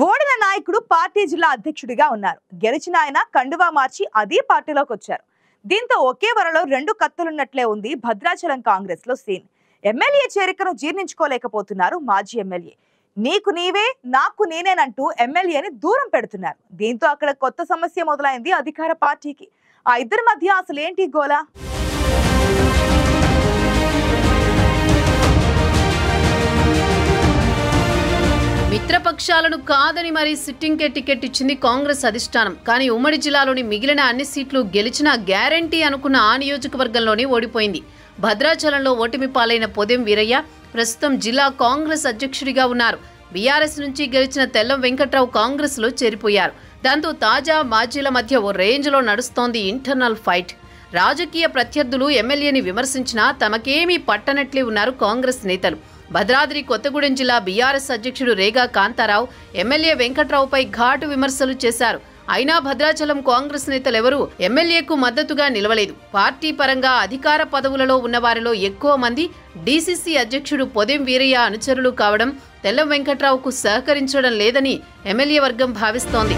ఓడిన నాయకుడు పార్టీ జిల్లా అధ్యక్షుడిగా ఉన్నారు. గెలిచిన ఆయన కండువా మార్చి అదే పార్టీలోకి వచ్చారు. దీంతో ఒకే వరలో రెండు కత్తులున్నట్లే ఉంది భద్రాచలం కాంగ్రెస్ లో సీన్. ఎమ్మెల్యే చేరికను జీర్ణించుకోలేకపోతున్నారు మాజీ ఎమ్మెల్యే. నీకు నీవే నాకు నేనేనంటూ ఎమ్మెల్యేని దూరం పెడుతున్నారు. దీంతో అక్కడ కొత్త సమస్య మొదలైంది అధికార పార్టీకి. ఆ ఇద్దరి మధ్య అసలేంటి గోలా? మిత్రపక్షాలను కాదని మరి సిట్టింగ్ కే టికెట్ ఇచ్చింది కాంగ్రెస్ అధిష్టానం. కానీ ఉమ్మడి జిల్లాలోని మిగిలిన అన్ని సీట్లు గెలిచిన గ్యారంటీ అనుకున్న ఆ నియోజకవర్గంలోనే ఓడిపోయింది. భద్రాచలంలో ఓటమి పాలైన పొదెం వీరయ్య ప్రస్తుతం జిల్లా కాంగ్రెస్ అధ్యక్షుడిగా ఉన్నారు. బీఆర్ఎస్ నుంచి గెలిచిన తెల్లం వెంకట్రావు కాంగ్రెస్ లో చేరిపోయారు. దాంతో తాజా మాజీల మధ్య ఓ రేంజ్ లో నడుస్తోంది ఇంటర్నల్ ఫైట్. రాజకీయ ప్రత్యర్థులు ఎమ్మెల్యేని విమర్శించినా తమకేమీ పట్టనట్లే ఉన్నారు కాంగ్రెస్ నేతలు. భద్రాద్రి కొత్తగూడెం జిల్లా బీఆర్ఎస్ అధ్యక్షుడు రేగా కాంతారావు ఎమ్మెల్యే వెంకట్రావుపై ఘాటు విమర్శలు చేశారు. అయినా భద్రాచలం కాంగ్రెస్ నేతలెవరూ ఎమ్మెల్యేకు మద్దతుగా నిలవలేదు. పార్టీ పరంగా అధికార పదవులలో ఉన్నవారిలో ఎక్కువ మంది డీసీసీ అధ్యక్షుడు పొదెం వీరయ్య అనుచరులు కావడం తెల్లం వెంకట్రావుకు సహకరించడం లేదని ఎమ్మెల్యే వర్గం భావిస్తోంది.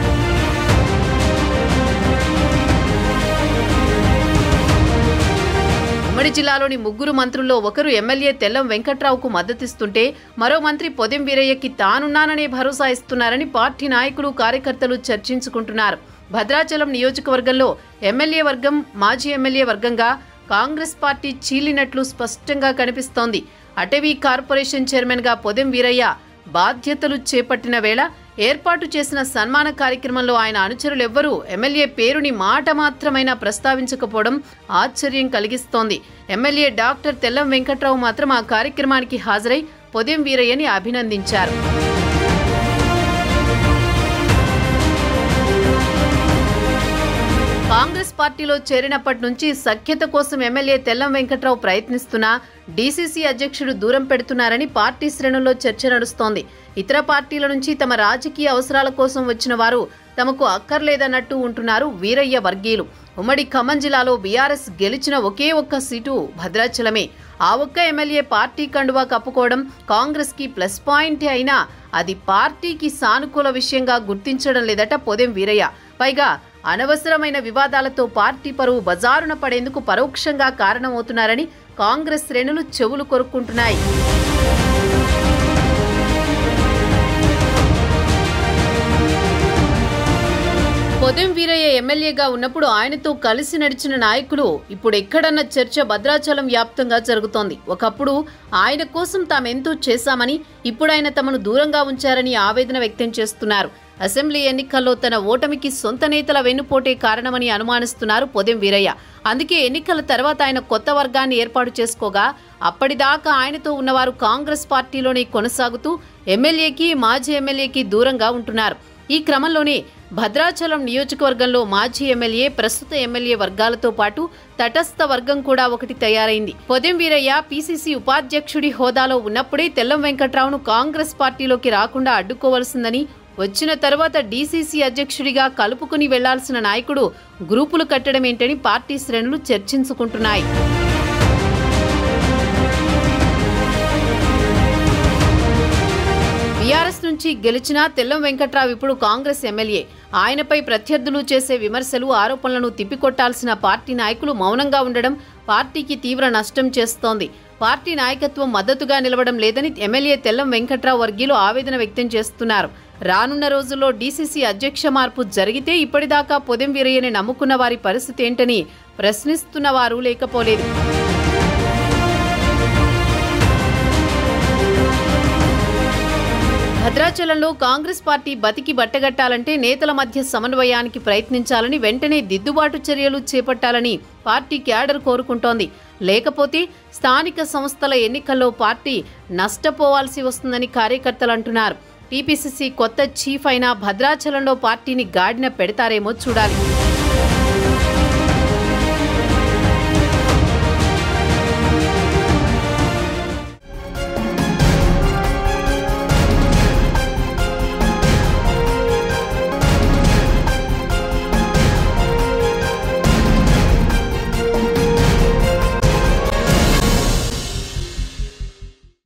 ఉమ్మడి జిల్లాలోని ముగ్గురు మంత్రుల్లో ఒకరు ఎమ్మెల్యే తెల్లం వెంకట్రావుకు మద్దతిస్తుంటే మరో మంత్రి పొదెం వీరయ్యకి తానున్నాననే భరోసా ఇస్తున్నారని పార్టీ నాయకులు కార్యకర్తలు చర్చించుకుంటున్నారు. భద్రాచలం నియోజకవర్గంలో ఎమ్మెల్యే వర్గం మాజీ ఎమ్మెల్యే వర్గంగా కాంగ్రెస్ పార్టీ చీలినట్లు స్పష్టంగా కనిపిస్తోంది. అటవీ కార్పొరేషన్ చైర్మన్గా పొదెం వీరయ్య బాధ్యతలు చేపట్టిన వేళ ఏర్పాటు చేసిన సన్మాన కార్యక్రమంలో ఆయన అనుచరులెవ్వరూ ఎమ్మెల్యే పేరుని మాట మాత్రమైనా ప్రస్తావించకపోవడం ఆశ్చర్యం కలిగిస్తోంది. ఎమ్మెల్యే డాక్టర్ తెల్లం వెంకట్రావు మాత్రం ఆ కార్యక్రమానికి హాజరై పొదెం వీరయ్యని అభినందించారు. కాంగ్రెస్ పార్టీలో చేరినప్పటి నుంచి సఖ్యత కోసం ఎమ్మెల్యే తెల్లం వెంకట్రావు ప్రయత్నిస్తున్నా డీసీసీ అధ్యక్షుడు దూరం పెడుతున్నారని పార్టీ శ్రేణుల్లో చర్చ నడుస్తోంది. ఇతర పార్టీల నుంచి తమ రాజకీయ అవసరాల కోసం వచ్చిన వారు తమకు అక్కర్లేదన్నట్టు ఉంటున్నారు వీరయ్య వర్గీయులు. ఉమ్మడి ఖమ్మం జిల్లాలో బీఆర్ఎస్ గెలిచిన ఒకే ఒక్క సీటు భద్రాచలమే. ఆ ఒక్క ఎమ్మెల్యే పార్టీ కండువా కప్పుకోవడం కాంగ్రెస్ కి ప్లస్ పాయింటే అయినా అది పార్టీకి సానుకూల విషయంగా గుర్తించడం లేదట పొదెం వీరయ్య. పైగా అనవసరమైన వివాదాలతో పార్టీ పరువు బజారున పడేందుకు పరోక్షంగా కారణమవుతున్నారని కాంగ్రెస్ శ్రేణులు చెవులు కొరుక్కుంటున్నాయి. పొదెం వీరయ్య ఎమ్మెల్యేగా ఉన్నప్పుడు ఆయనతో కలిసి నడిచిన నాయకులు ఇప్పుడు ఎక్కడన్న చర్చ భద్రాచలం వ్యాప్తంగా జరుగుతోంది. ఒకప్పుడు ఆయన కోసం తామెంతో చేశామని ఇప్పుడు ఆయన తమను దూరంగా ఉంచారని ఆవేదన వ్యక్తం చేస్తున్నారు. అసెంబ్లీ ఎన్నికల్లో తన ఓటమికి సొంత నేతల వెన్నుపోటే కారణమని అనుమానిస్తున్నారు పొదెం వీరయ్య. అందుకే ఎన్నికల తర్వాత ఆయన కొత్త వర్గాన్ని ఏర్పాటు చేసుకోగా అప్పటిదాకా ఆయనతో ఉన్నవారు కాంగ్రెస్ పార్టీలోనే కొనసాగుతూ ఎమ్మెల్యేకి మాజీ ఎమ్మెల్యేకి దూరంగా ఉంటున్నారు. ఈ క్రమంలోనే భద్రాచలం నియోజకవర్గంలో మాజీ ఎమ్మెల్యే ప్రస్తుత ఎమ్మెల్యే వర్గాలతో పాటు తటస్థ వర్గం కూడా ఒకటి తయారైంది. పొదెం వీరయ్య పీసీసీ ఉపాధ్యక్షుడి హోదాలో ఉన్నప్పుడే తెల్లం వెంకట్రావును కాంగ్రెస్ పార్టీలోకి రాకుండా అడ్డుకోవాల్సిందని, వచ్చిన తర్వాత డీసీసీ అధ్యక్షుడిగా కలుపుకుని వెళ్లాల్సిన నాయకుడు గ్రూపులు కట్టడమేంటని పార్టీ శ్రేణులు చర్చించుకుంటున్నాయి. బీఆర్ఎస్ నుంచి గెలిచిన తెల్లం వెంకట్రావు ఇప్పుడు కాంగ్రెస్ ఎమ్మెల్యే. ఆయనపై ప్రత్యర్థులు చేసే విమర్శలు ఆరోపణలను తిప్పికొట్టాల్సిన పార్టీ నాయకులు మౌనంగా ఉండడం పార్టీకి తీవ్ర నష్టం చేస్తోంది. పార్టీ నాయకత్వం మద్దతుగా నిలవడం లేదని ఎమ్మెల్యే తెల్లం వెంకట్రావు వర్గీయులు ఆవేదన వ్యక్తం చేస్తున్నారు. రానున్న రోజుల్లో డీసీసీ అధ్యక్ష మార్పు జరిగితే ఇప్పటిదాకా పొదెం వీరయ్యని నమ్ముకున్న వారి పరిస్థితి ఏంటని ప్రశ్నిస్తున్న వారు లేకపోలేదు. భద్రాచలంలో కాంగ్రెస్ పార్టీ బతికి బట్టగట్టాలంటే నేతల మధ్య సమన్వయానికి ప్రయత్నించాలని, వెంటనే దిద్దుబాటు చర్యలు చేపట్టాలని పార్టీ క్యాడర్ కోరుకుంటోంది. లేకపోతే స్థానిక సంస్థల ఎన్నికల్లో పార్టీ నష్టపోవాల్సి వస్తుందని కార్యకర్తలు అంటున్నారు. టీపీసీసీ కొత్త చీఫ్ అయినా భద్రాచలంలో పార్టీని గాడిన పెడతారేమో చూడాలి.